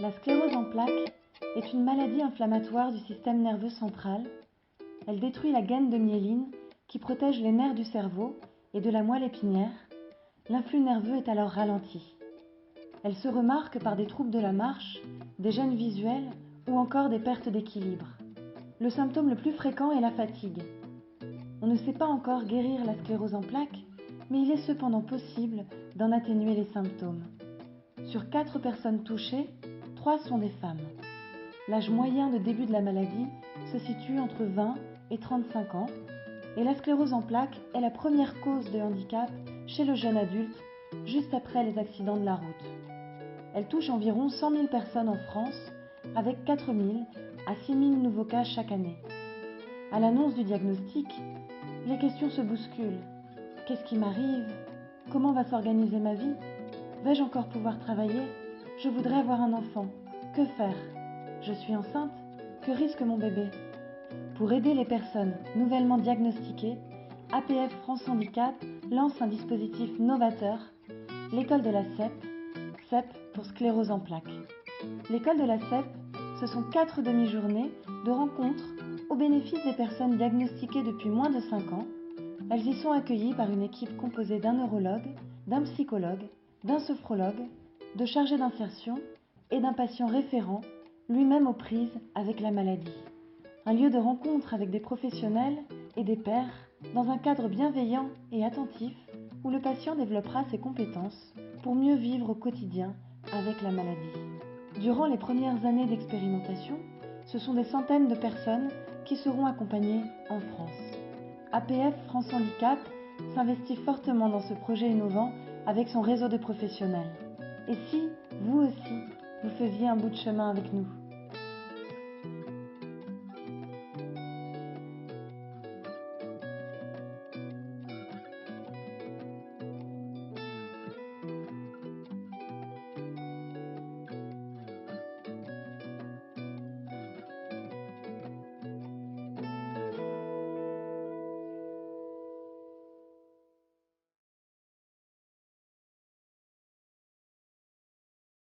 La sclérose en plaques est une maladie inflammatoire du système nerveux central. Elle détruit la gaine de myéline qui protège les nerfs du cerveau et de la moelle épinière. L'influx nerveux est alors ralenti. Elle se remarque par des troubles de la marche, des gênes visuelles ou encore des pertes d'équilibre. Le symptôme le plus fréquent est la fatigue. On ne sait pas encore guérir la sclérose en plaques, mais il est cependant possible d'en atténuer les symptômes. Sur 4 personnes touchées, 3 sont des femmes. L'âge moyen de début de la maladie se situe entre 20 et 35 ans et la sclérose en plaques est la première cause de handicap chez le jeune adulte, juste après les accidents de la route. Elle touche environ 100 000 personnes en France, avec 4 000 à 6 000 nouveaux cas chaque année. À l'annonce du diagnostic, les questions se bousculent. Qu'est-ce qui m'arrive? Comment va s'organiser ma vie? Vais-je encore pouvoir travailler? Je voudrais avoir un enfant. Que faire? Je suis enceinte? Que risque mon bébé? Pour aider les personnes nouvellement diagnostiquées, APF France Handicap lance un dispositif novateur, l'école de la CEP, CEP pour sclérose en plaques. L'école de la CEP, ce sont 4 demi-journées de rencontres au bénéfice des personnes diagnostiquées depuis moins de 5 ans. Elles y sont accueillies par une équipe composée d'un neurologue, d'un psychologue, d'un sophrologue, de chargés d'insertion et d'un patient référent, lui-même aux prises avec la maladie. Un lieu de rencontre avec des professionnels et des pairs, dans un cadre bienveillant et attentif, où le patient développera ses compétences pour mieux vivre au quotidien avec la maladie. Durant les premières années d'expérimentation, ce sont des centaines de personnes qui seront accompagnées en France. APF France Handicap s'investit fortement dans ce projet innovant avec son réseau de professionnels. Et si, vous aussi, vous faisiez un bout de chemin avec nous ?